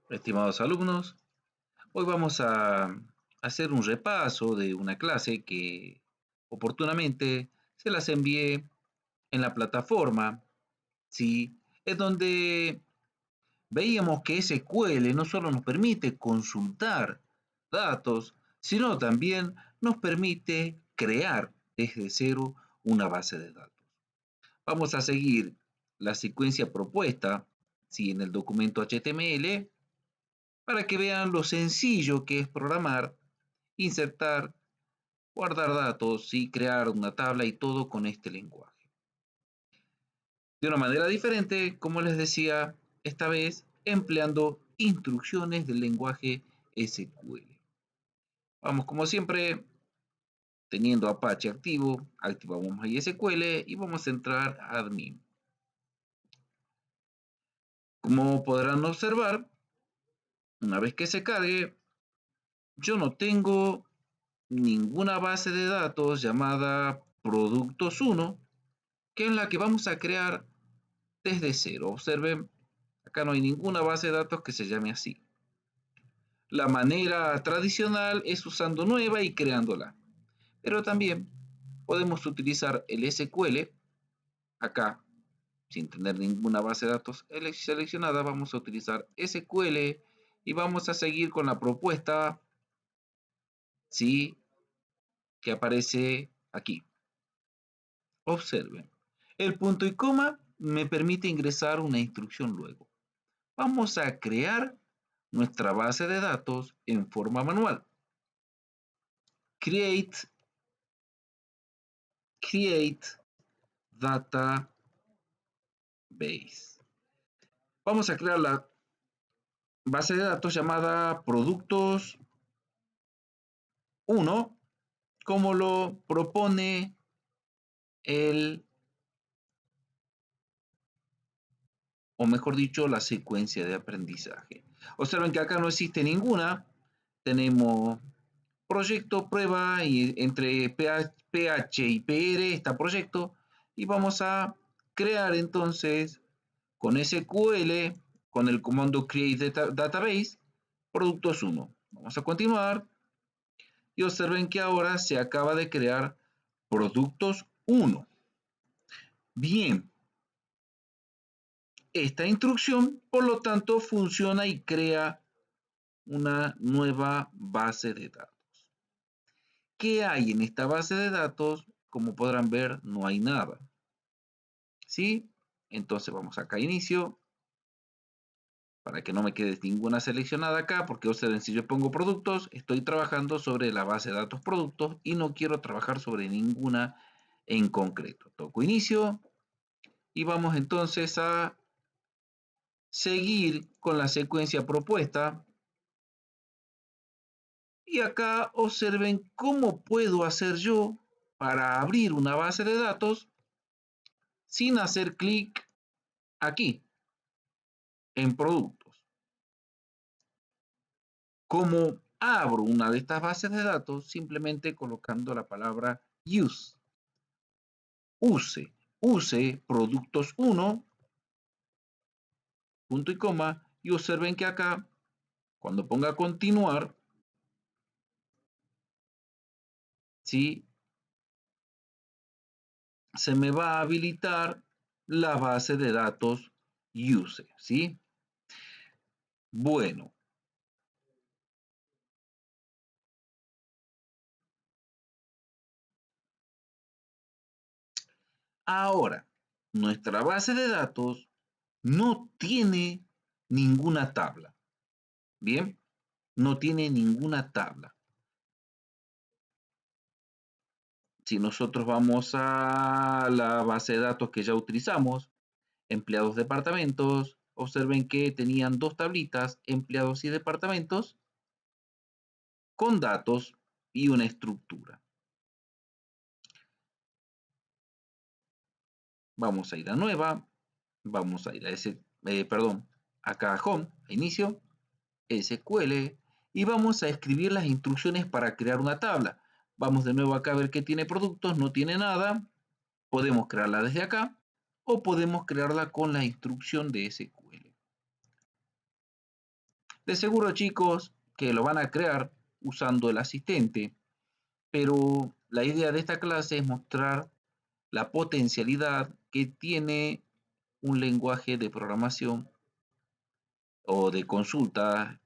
Estimados alumnos, hoy vamos a hacer un repaso de una clase que oportunamente se las envié en la plataforma, ¿sí? Es donde veíamos que SQL no solo nos permite consultar datos, sino también nos permite crear desde cero una base de datos. Vamos a seguir la secuencia propuesta, ¿sí? En el documento HTML para que vean lo sencillo que es programar, insertar, guardar datos y crear una tabla y todo con este lenguaje. De una manera diferente, como les decía, esta vez empleando instrucciones del lenguaje SQL. Vamos, como siempre, teniendo Apache activo, activamos MySQL y vamos a entrar a admin. Como podrán observar, una vez que se cargue, yo no tengo ninguna base de datos llamada productos 1, que es la que vamos a crear desde cero. Observen, acá no hay ninguna base de datos que se llame así. La manera tradicional es usando nueva y creándola, pero también podemos utilizar el SQL. Acá, sin tener ninguna base de datos seleccionada, vamos a utilizar SQL y vamos a seguir con la propuesta, ¿sí?, que aparece aquí. Observen, el punto y coma me permite ingresar una instrucción luego. Vamos a crear nuestra base de datos en forma manual. Create database. Vamos a crear la base de datos llamada productos 1, como lo propone el, o mejor dicho, la secuencia de aprendizaje. Observen que acá no existe ninguna. Tenemos proyecto, prueba, y entre PH y PR está proyecto. Y vamos a crear entonces con SQL, con el comando create database, productos 1. Vamos a continuar y observen que ahora se acaba de crear productos 1. Bien, esta instrucción, por lo tanto, funciona y crea una nueva base de datos. ¿Qué hay en esta base de datos? Como podrán ver, no hay nada. ¿Sí? Entonces vamos acá a inicio, para que no me quede ninguna seleccionada acá, porque observen, si yo pongo productos, estoy trabajando sobre la base de datos productos y no quiero trabajar sobre ninguna en concreto. Toco inicio y vamos entonces a seguir con la secuencia propuesta. Y acá observen cómo puedo hacer yo para abrir una base de datos sin hacer clic aquí en productos. ¿Cómo abro una de estas bases de datos? Simplemente colocando la palabra use. Use productos 1, punto y coma, y observen que acá, cuando ponga continuar, ¿sí?, se me va a habilitar la base de datos use, ¿sí? Bueno, ahora, nuestra base de datos no tiene ninguna tabla. Bien, no tiene ninguna tabla. Si nosotros vamos a la base de datos que ya utilizamos, empleados departamentos, observen que tenían dos tablitas, empleados y departamentos, con datos y una estructura. Vamos a ir a nueva, vamos a ir a acá a home, a inicio, SQL, y vamos a escribir las instrucciones para crear una tabla. Vamos de nuevo acá a ver qué tiene productos, no tiene nada. Podemos crearla desde acá o podemos crearla con la instrucción de SQL. De seguro, chicos, que lo van a crear usando el asistente, pero la idea de esta clase es mostrar la potencialidad que tiene un lenguaje de programación o de consulta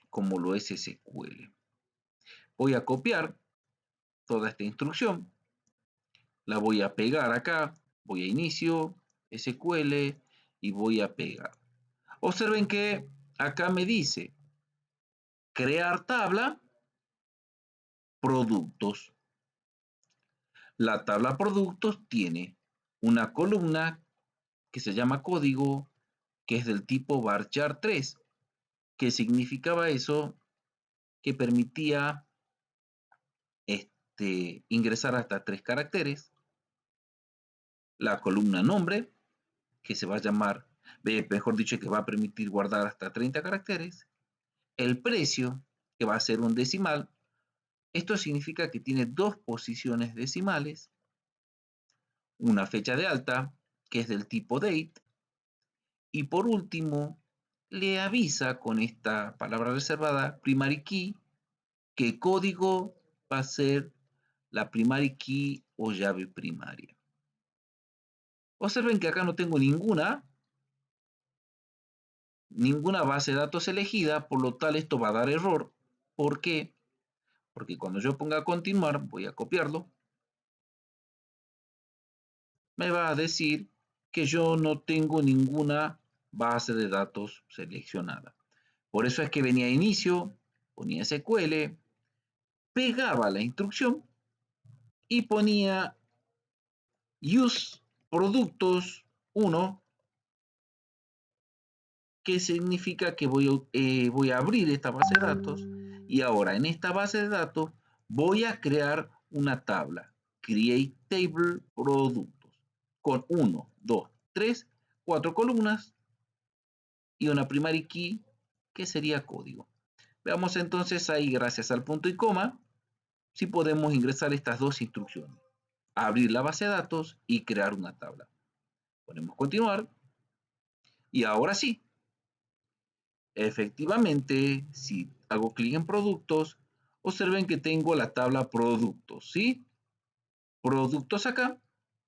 como lo es SQL. Voy a copiar toda esta instrucción, la voy a pegar acá, voy a inicio, SQL y voy a pegar. Observen que acá me dice crear tabla, productos. La tabla productos tiene una columna que se llama código, que es del tipo varchar 3. ¿Qué significaba eso? Que permitía ingresar hasta 3 caracteres. La columna nombre, que se va a llamar, mejor dicho, que va a permitir guardar hasta 30 caracteres. El precio, que va a ser un decimal. Esto significa que tiene 2 posiciones decimales. Una fecha de alta, que es del tipo date. Y por último, le avisa con esta palabra reservada, primary key, que código va a ser la primary key o llave primaria. Observen que acá no tengo ninguna base de datos elegida, por lo tal esto va a dar error. ¿Por qué? Porque cuando yo ponga continuar, voy a copiarlo, me va a decir que yo no tengo ninguna base de datos seleccionada. Por eso es que venía a inicio, ponía SQL, pegaba la instrucción y ponía use productos 1, que significa que voy a abrir esta base de datos y ahora en esta base de datos voy a crear una tabla, create table productos, con 1, 2, 3, 4 columnas y una primary key que sería código. Veamos entonces ahí, gracias al punto y coma, si podemos ingresar estas dos instrucciones. Abrir la base de datos y crear una tabla. Ponemos continuar y ahora sí, efectivamente, si hago clic en productos, observen que tengo la tabla productos, ¿sí? Productos acá,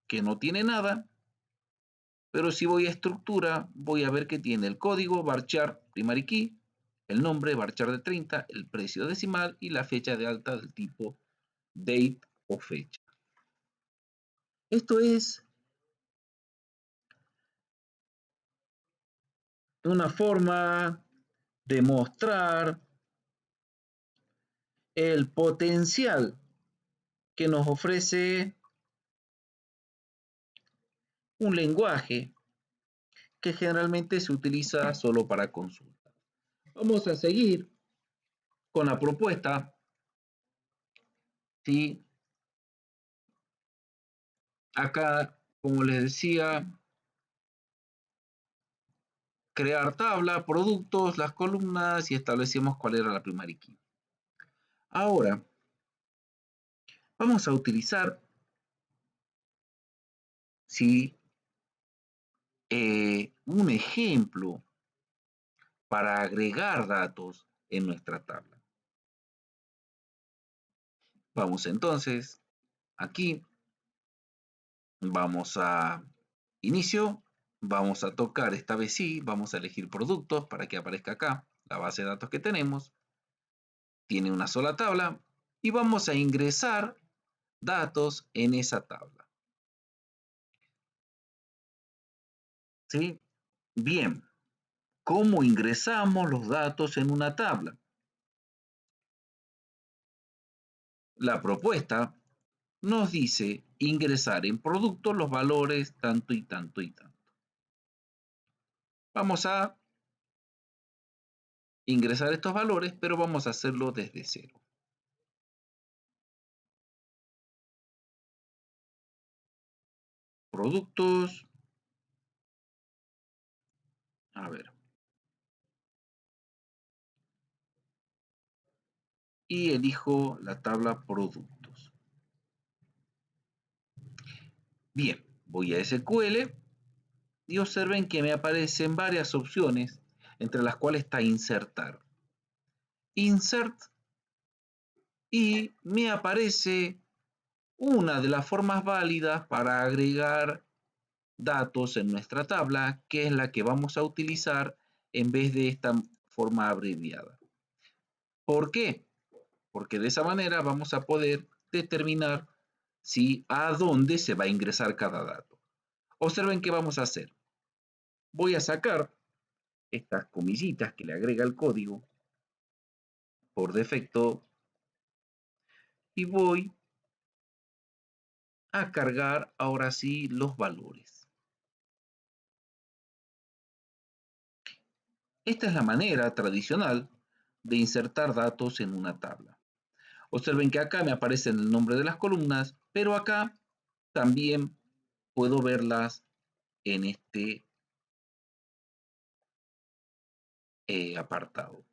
que no tiene nada, pero si voy a estructura, voy a ver que tiene el código varchar primary key, el nombre varchar de 30, el precio decimal y la fecha de alta del tipo date o fecha. Esto es una forma de mostrar el potencial que nos ofrece un lenguaje que generalmente se utiliza solo para consulta. Vamos a seguir con la propuesta. ¿Sí? Acá, como les decía, crear tabla, productos, las columnas y establecemos cuál era la primary key. Ahora, vamos a utilizar ¿sí? Un ejemplo para agregar datos en nuestra tabla. Vamos entonces aquí, vamos a inicio, vamos a tocar esta vez sí, vamos a elegir productos para que aparezca acá la base de datos que tenemos. Tiene una sola tabla y vamos a ingresar datos en esa tabla. ¿Sí? Bien, ¿cómo ingresamos los datos en una tabla? La propuesta nos dice ingresar en producto los valores tanto y tanto y tanto. Vamos a ingresar estos valores, pero vamos a hacerlo desde cero. Productos. A ver. Y elijo la tabla productos. Bien, voy a SQL y observen que me aparecen varias opciones, entre las cuales está insertar. insert y me aparece una de las formas válidas para agregar datos en nuestra tabla, que es la que vamos a utilizar en vez de esta forma abreviada. ¿Por qué? Porque de esa manera vamos a poder determinar si a dónde se va a ingresar cada dato. Observen qué vamos a hacer. Voy a sacar estas comillitas que le agrega el código por defecto y voy a cargar ahora sí los valores. Esta es la manera tradicional de insertar datos en una tabla. Observen que acá me aparece el nombre de las columnas, pero acá también puedo verlas en este apartado.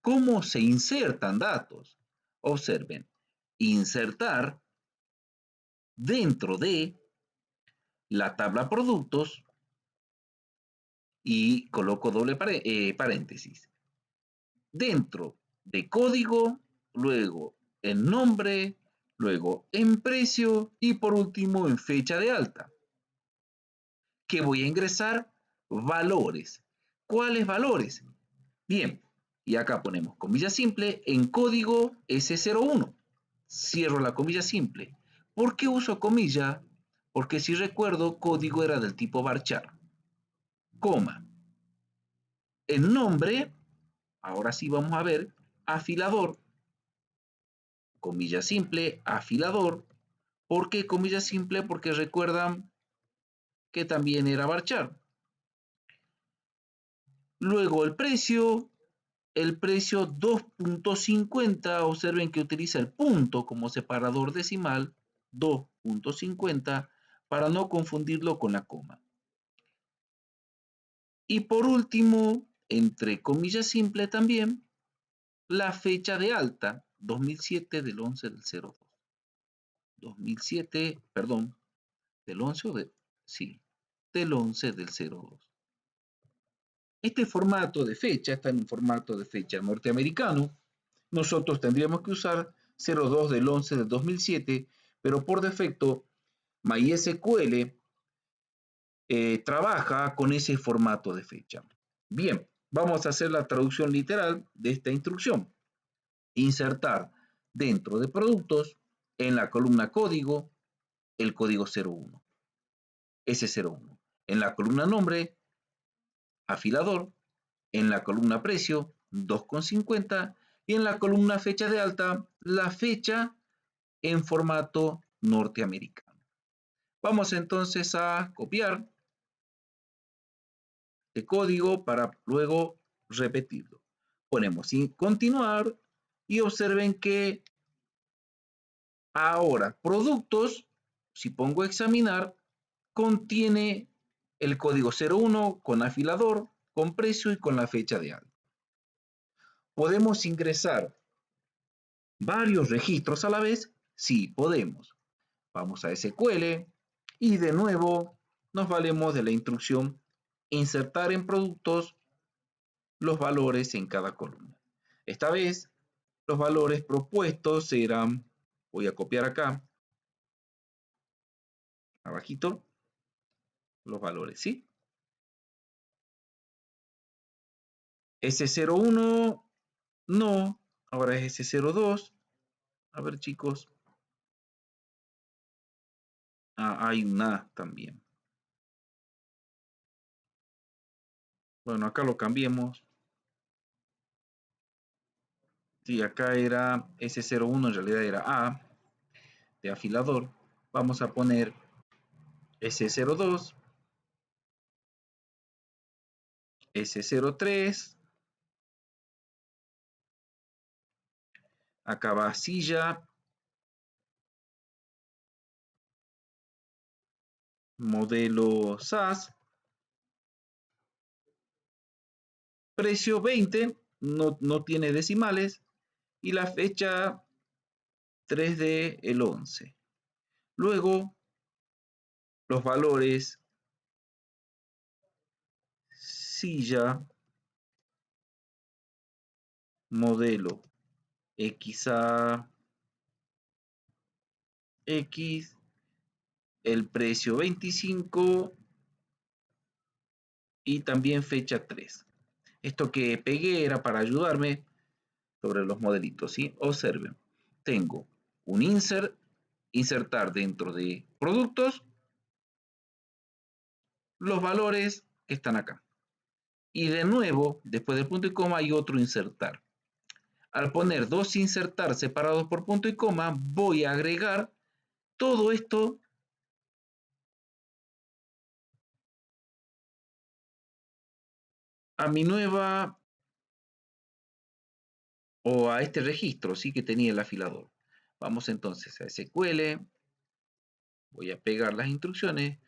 ¿Cómo se insertan datos? Observen, insertar dentro de la tabla productos y coloco doble paréntesis. Dentro de código, luego en nombre, luego en precio y por último en fecha de alta. ¿Qué voy a ingresar? Valores. ¿Cuáles valores? Bien, y acá ponemos comilla simple en código S01. Cierro la comilla simple. ¿Por qué uso comilla? Porque si recuerdo, código era del tipo varchar. Coma. El nombre, ahora sí vamos a ver, afilador, comilla simple, afilador. ¿Por qué comilla simple? Porque recuerdan que también era varchar. Luego el precio 2.50, observen que utiliza el punto como separador decimal, 2.50, para no confundirlo con la coma. Y por último, entre comillas simple también, la fecha de alta, 2007 del 11 del 02. 2007, perdón, del 11 o de, sí, del 11 del 02. Este formato de fecha está en un formato de fecha norteamericano. Nosotros tendríamos que usar 02 del 11 del 2007, pero por defecto MySQL trabaja con ese formato de fecha. Bien, vamos a hacer la traducción literal de esta instrucción. Insertar dentro de productos en la columna código el código 01, S01. En la columna nombre, afilador. En la columna precio, 2,50. Y en la columna fecha de alta, la fecha en formato norteamericano. Vamos entonces a copiar el código para luego repetirlo. Ponemos sin continuar y observen que ahora productos, si pongo examinar, contiene el código 01 con afilador, con precio y con la fecha de alta. ¿Podemos ingresar varios registros a la vez? Sí, podemos. Vamos a SQL y de nuevo nos valemos de la instrucción insertar en productos los valores en cada columna. Esta vez los valores propuestos serán, voy a copiar acá, abajito, los valores, ¿sí? S01, no, ahora es S02. A ver, chicos. Ah, hay una también. Bueno, acá lo cambiemos. Sí, acá era S01, en realidad era A de afilador. Vamos a poner S02, S03. Acá va silla, modelo SAS, precio 20, no tiene decimales, y la fecha 3 de el 11. Luego, los valores silla, modelo XA X, el precio 25 y también fecha 3. Esto que pegué era para ayudarme sobre los modelitos, ¿sí? Observen, tengo un insertar dentro de productos los valores que están acá. Y de nuevo, después del punto y coma, hay otro insertar. Al poner dos insertar separados por punto y coma, voy a agregar todo esto a mi nueva o a este registro, sí, que tenía el afilador. Vamos entonces a SQL, voy a pegar las instrucciones,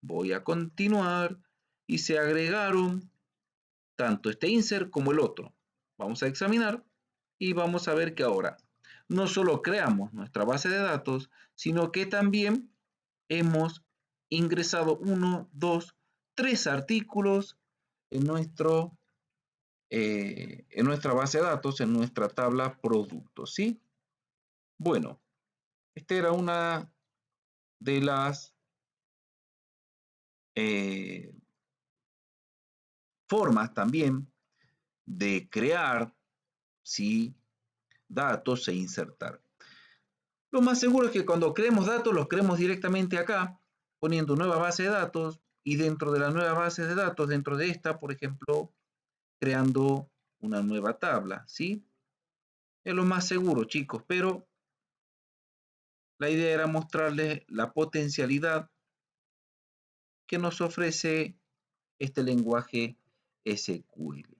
voy a continuar y se agregaron tanto este insert como el otro. Vamos a examinar y vamos a ver que ahora no solo creamos nuestra base de datos, sino que también hemos ingresado 1, 2, 3 artículos en, en nuestra base de datos, en nuestra tabla productos, ¿sí? Bueno, esta era una de las eh, formas también de crear, ¿sí?, datos e insertar. Lo más seguro es que cuando creemos datos, los creemos directamente acá, poniendo nueva base de datos y dentro de la nueva base de datos, dentro de esta, por ejemplo, creando una nueva tabla, ¿sí? Es lo más seguro, chicos, pero la idea era mostrarles la potencialidad que nos ofrece este lenguaje SQL.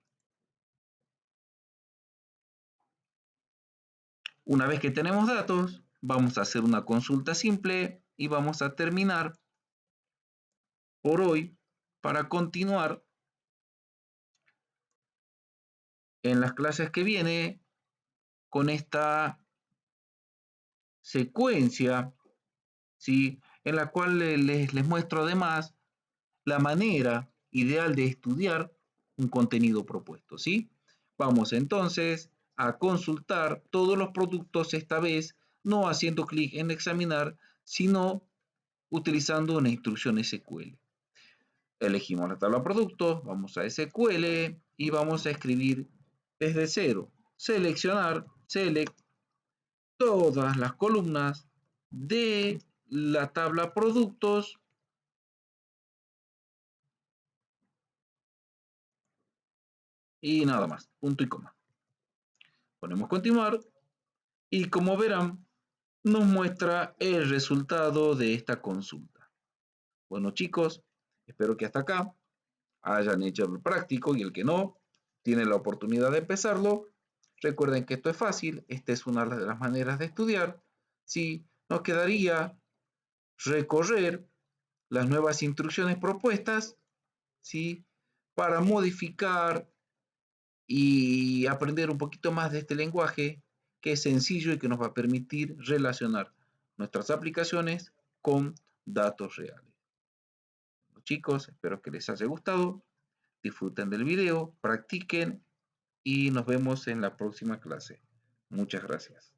Una vez que tenemos datos, vamos a hacer una consulta simple y vamos a terminar por hoy para continuar en las clases que viene con esta secuencia, ¿sí?, en la cual les muestro además la manera ideal de estudiar un contenido propuesto, ¿sí? Vamos entonces a consultar todos los productos, esta vez no haciendo clic en examinar, sino utilizando una instrucción SQL. Elegimos la tabla productos, vamos a SQL y vamos a escribir desde cero. Seleccionar, select todas las columnas de la tabla productos y nada más, punto y coma. Ponemos continuar y como verán, nos muestra el resultado de esta consulta. Bueno chicos, espero que hasta acá hayan hecho el práctico y el que no, tiene la oportunidad de empezarlo. Recuerden que esto es fácil, esta es una de las maneras de estudiar. Sí, nos quedaría recorrer las nuevas instrucciones propuestas, ¿sí?, para modificar y aprender un poquito más de este lenguaje que es sencillo y que nos va a permitir relacionar nuestras aplicaciones con datos reales. Chicos, espero que les haya gustado, disfruten del video, practiquen y nos vemos en la próxima clase. Muchas gracias.